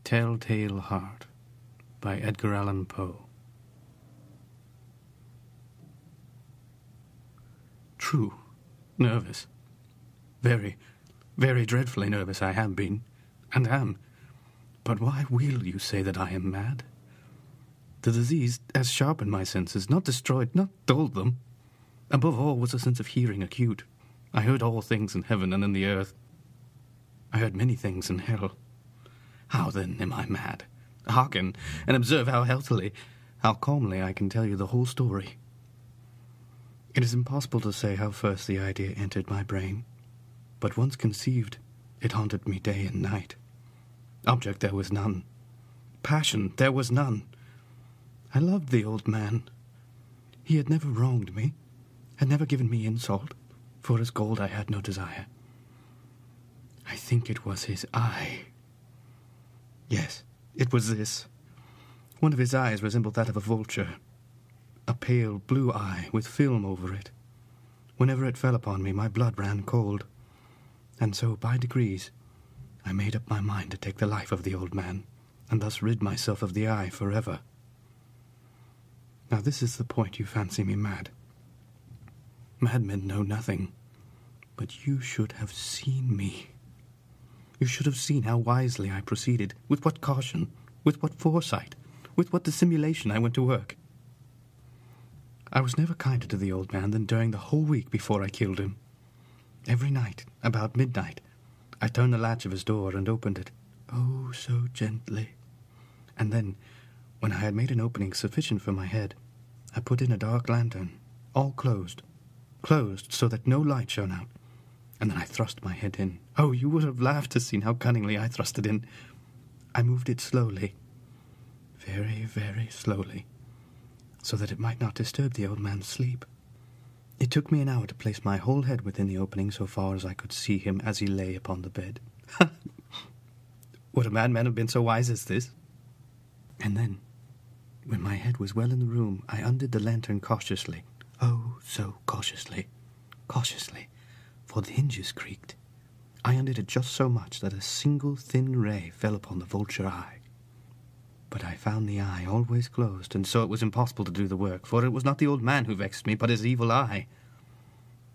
Telltale Heart by Edgar Allen Poe. True, nervous. Very, very dreadfully nervous I have been, and am. But why will you say that I am mad? The disease has sharpened my senses, not destroyed, not dulled them. Above all was a sense of hearing acute. I heard all things in heaven and in the earth. I heard many things in hell. How then am I mad? Hearken, and observe how healthily, how calmly I can tell you the whole story. It is impossible to say how first the idea entered my brain, but once conceived, it haunted me day and night. Object there was none. Passion there was none. I loved the old man. He had never wronged me, had never given me insult. For his gold I had no desire. I think it was his eye. Yes, it was this. One of his eyes resembled that of a vulture, a pale blue eye with film over it. Whenever it fell upon me, my blood ran cold, and so, by degrees, I made up my mind to take the life of the old man, and thus rid myself of the eye forever. Now this is the point you fancy me mad. Madmen know nothing, but you should have seen me. You should have seen how wisely I proceeded, with what caution, with what foresight, with what dissimulation I went to work. I was never kinder to the old man than during the whole week before I killed him. Every night, about midnight, I turned the latch of his door and opened it, oh, so gently. And then, when I had made an opening sufficient for my head, I put in a dark lantern, all closed so that no light shone out, and then I thrust my head in. Oh, you would have laughed to see how cunningly I thrust it in. I moved it slowly, very, very slowly, so that it might not disturb the old man's sleep. It took me an hour to place my whole head within the opening so far as I could see him as he lay upon the bed. Would a madman have been so wise as this? And then, when my head was well in the room, I undid the lantern cautiously. Oh, so cautiously, for the hinges creaked. I undid it just so much that a single thin ray fell upon the vulture eye. But I found the eye always closed, and so it was impossible to do the work, for it was not the old man who vexed me, but his evil eye.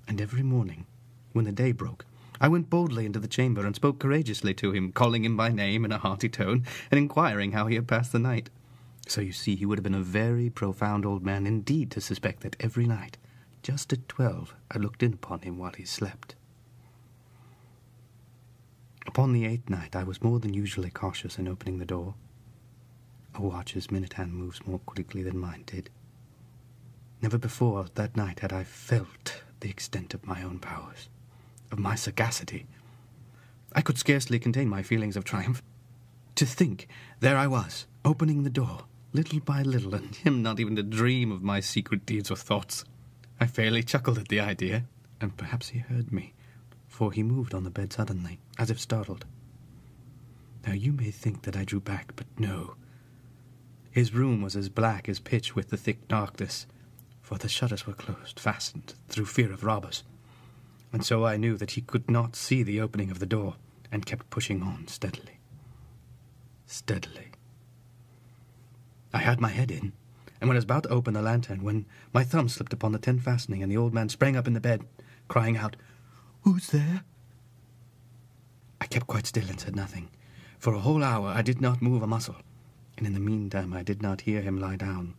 And every morning, when the day broke, I went boldly into the chamber and spoke courageously to him, calling him by name in a hearty tone, and inquiring how he had passed the night. So you see, he would have been a very profound old man indeed to suspect that every night, just at 12, I looked in upon him while he slept. Upon the 8th night, I was more than usually cautious in opening the door. A watch's minute hand moves more quickly than mine did. Never before that night had I felt the extent of my own powers, of my sagacity. I could scarcely contain my feelings of triumph. To think, there I was, opening the door, little by little, and him not even to dream of my secret deeds or thoughts. I fairly chuckled at the idea, and perhaps he heard me, for he moved on the bed suddenly, as if startled. Now you may think that I drew back, but no. His room was as black as pitch with the thick darkness, for the shutters were closed, fastened, through fear of robbers. And so I knew that he could not see the opening of the door, and kept pushing on steadily. I had my head in, and when I was about to open the lantern, when my thumb slipped upon the 10th fastening, and the old man sprang up in the bed, crying out, "Who's there?" I kept quite still and said nothing. For a whole hour I did not move a muscle, and in the meantime I did not hear him lie down.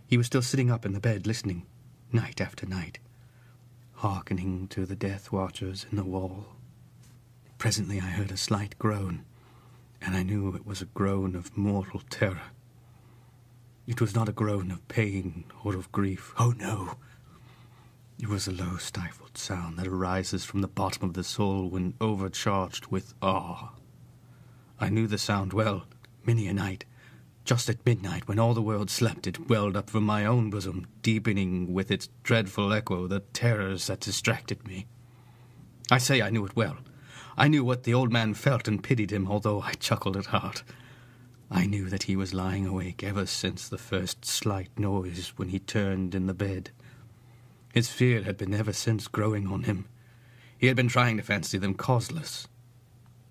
He was still sitting up in the bed, listening, night after night, hearkening to the death watchers in the wall. Presently I heard a slight groan, and I knew it was a groan of mortal terror. It was not a groan of pain or of grief. Oh, no! It was a low, stifled sound that arises from the bottom of the soul when overcharged with awe. I knew the sound well. Many a night, just at midnight, when all the world slept, it welled up from my own bosom, deepening with its dreadful echo the terrors that distracted me. I say I knew it well. I knew what the old man felt and pitied him, although I chuckled at heart. I knew that he was lying awake ever since the first slight noise when he turned in the bed. His fear had been ever since growing on him. He had been trying to fancy them causeless,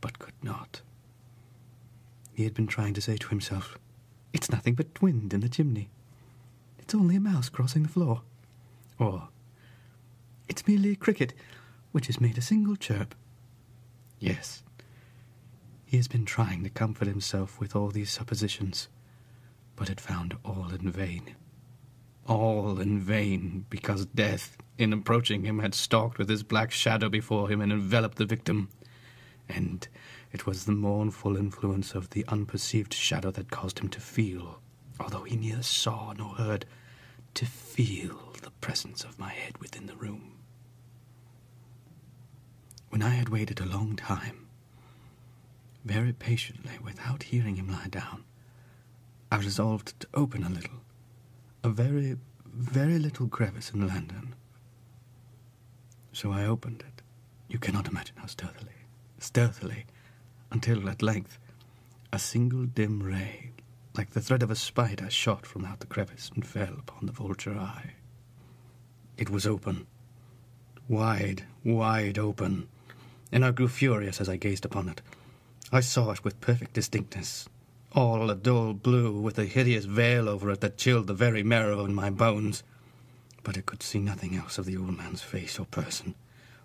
but could not. He had been trying to say to himself, "It's nothing but wind in the chimney. It's only a mouse crossing the floor." Or, "It's merely a cricket which has made a single chirp." Yes, he has been trying to comfort himself with all these suppositions, but had found all in vain. All in vain, because death, in approaching him, had stalked with his black shadow before him and enveloped the victim. And it was the mournful influence of the unperceived shadow that caused him to feel, although he neither saw nor heard, to feel the presence of my head within the room. When I had waited a long time, very patiently, without hearing him lie down, I resolved to open a very, very little crevice in the lantern. So I opened it. You cannot imagine how stealthily, until at length a single dim ray, like the thread of a spider, shot from out the crevice and fell upon the vulture eye. It was open, wide, wide open, and I grew furious as I gazed upon it. I saw it with perfect distinctness, all a dull blue, with a hideous veil over it that chilled the very marrow in my bones. But I could see nothing else of the old man's face or person,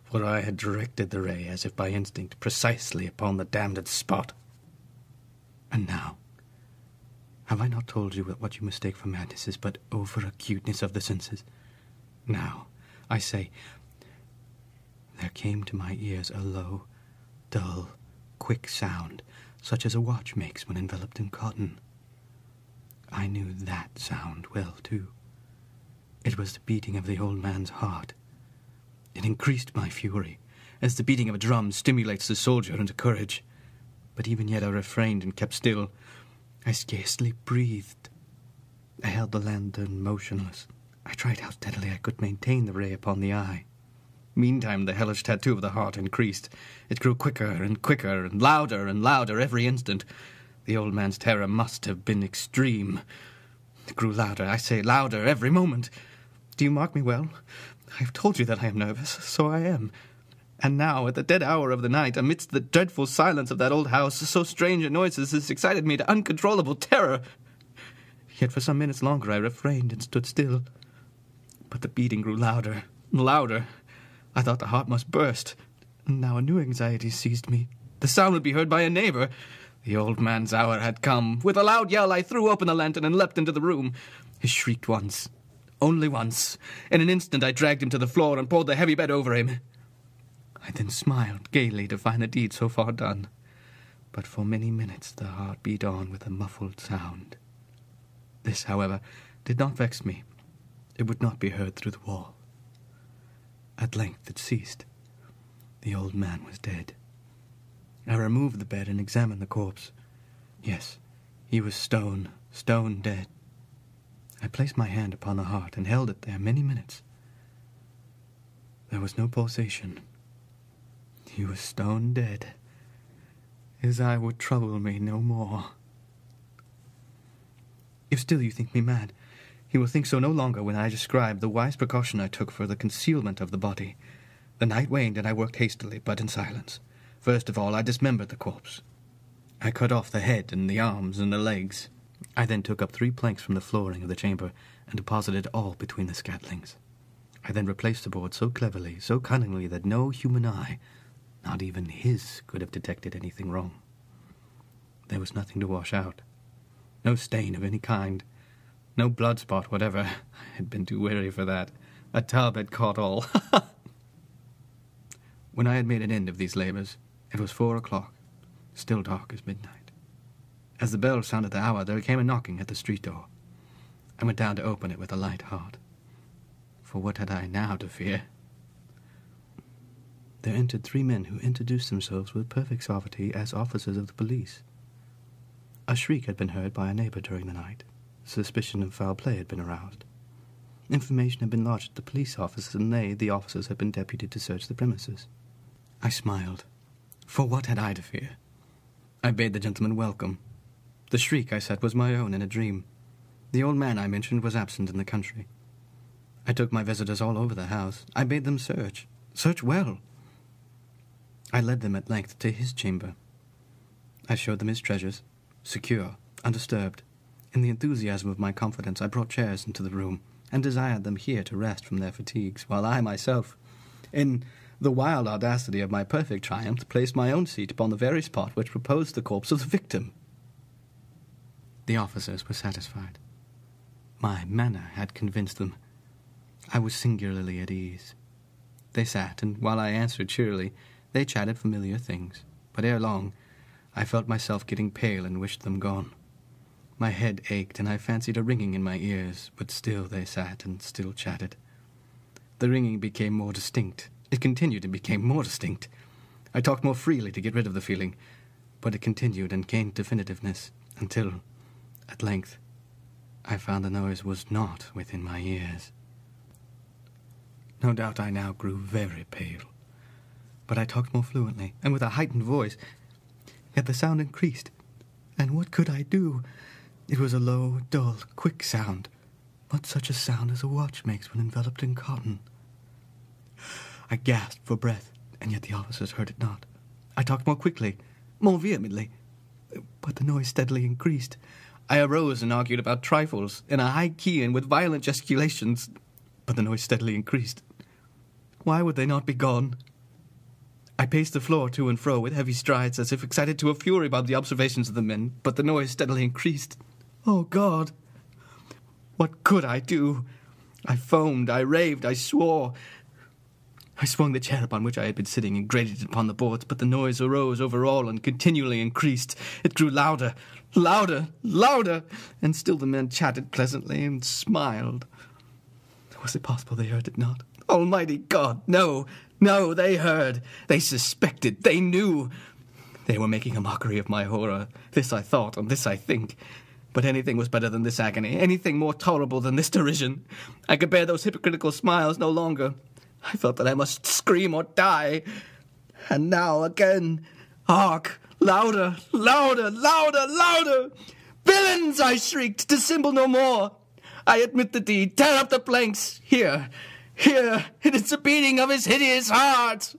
for I had directed the ray, as if by instinct, precisely upon the damned spot. And now, have I not told you that what you mistake for madness is but over-acuteness of the senses? Now, I say, there came to my ears a low, dull, quick sound, such as a watch makes when enveloped in cotton. I knew that sound well, too. It was the beating of the old man's heart. It increased my fury, as the beating of a drum stimulates the soldier into courage. But even yet I refrained and kept still. I scarcely breathed. I held the lantern motionless. I tried how steadily I could maintain the ray upon the eye. Meantime, the hellish tattoo of the heart increased. It grew quicker and quicker, and louder every instant. The old man's terror must have been extreme. It grew louder, I say, louder every moment. Do you mark me well? I have told you that I am nervous, so I am. And now, at the dead hour of the night, amidst the dreadful silence of that old house, so strange a noise as this excited me to uncontrollable terror. Yet for some minutes longer I refrained and stood still. But the beating grew louder, louder. I thought the heart must burst. And now a new anxiety seized me. The sound would be heard by a neighbor. The old man's hour had come. With a loud yell, I threw open the lantern and leapt into the room. He shrieked once. Only once. In an instant I dragged him to the floor and pulled the heavy bed over him. I then smiled gaily to find the deed so far done. But for many minutes the heart beat on with a muffled sound. This, however, did not vex me. It would not be heard through the wall. At length it ceased. The old man was dead. I removed the bed and examined the corpse. Yes, he was stone dead. I placed my hand upon the heart and held it there many minutes. There was no pulsation. He was stone dead. His eye would trouble me no more. If still you think me mad, he will think so no longer when I describe the wise precaution I took for the concealment of the body. The night waned, and I worked hastily, but in silence. First of all, I dismembered the corpse. I cut off the head and the arms and the legs. I then took up 3 planks from the flooring of the chamber and deposited all between the scatlings. I then replaced the board so cleverly, so cunningly, that no human eye, not even his, could have detected anything wrong. There was nothing to wash out. No stain of any kind. No blood spot whatever. I had been too weary for that. A tub had caught all. When I had made an end of these labours, it was 4 o'clock, still dark as midnight. As the bell sounded the hour, there came a knocking at the street door. I went down to open it with a light heart. For what had I now to fear? There entered 3 men who introduced themselves with perfect suavity as officers of the police. A shriek had been heard by a neighbour during the night. Suspicion of foul play had been aroused. Information had been lodged at the police officers, and they, the officers, had been deputed to search the premises. I smiled. For what had I to fear? I bade the gentleman welcome. The shriek, I said, was my own in a dream. The old man I mentioned was absent in the country. I took my visitors all over the house. I bade them search well. I led them at length to his chamber. I showed them his treasures, secure, undisturbed. In the enthusiasm of my confidence, I brought chairs into the room, and desired them here to rest from their fatigues, while I myself, in the wild audacity of my perfect triumph, placed my own seat upon the very spot which reposed the corpse of the victim. The officers were satisfied. My manner had convinced them. I was singularly at ease. They sat, and while I answered cheerily, they chatted familiar things, but ere long I felt myself getting pale and wished them gone. My head ached, and I fancied a ringing in my ears, but still they sat and still chatted. The ringing became more distinct. It continued and became more distinct. I talked more freely to get rid of the feeling, but it continued and gained definitiveness, until, at length, I found the noise was not within my ears. No doubt I now grew very pale, but I talked more fluently, and with a heightened voice, yet the sound increased, and what could I do? It was a low, dull, quick sound, not such a sound as a watch makes when enveloped in cotton. I gasped for breath, and yet the officers heard it not. I talked more quickly, more vehemently, but the noise steadily increased. I arose and argued about trifles, in a high key and with violent gesticulations, but the noise steadily increased. Why would they not be gone? I paced the floor to and fro with heavy strides, as if excited to a fury by the observations of the men, but the noise steadily increased. Oh, God! What could I do? I foamed, I raved, I swore. I swung the chair upon which I had been sitting and grated it upon the boards, but the noise arose over all and continually increased. It grew louder, louder, louder, and still the men chatted pleasantly and smiled. Was it possible they heard it not? Almighty God, no, no, they heard. They suspected, they knew. They were making a mockery of my horror. This I thought, and this I think. But anything was better than this agony, anything more tolerable than this derision. I could bear those hypocritical smiles no longer. I felt that I must scream or die. And now again, hark, louder, louder, louder, louder. Villains, I shrieked, dissemble no more. I admit the deed, tear up the planks. Here, it is the beating of his hideous heart.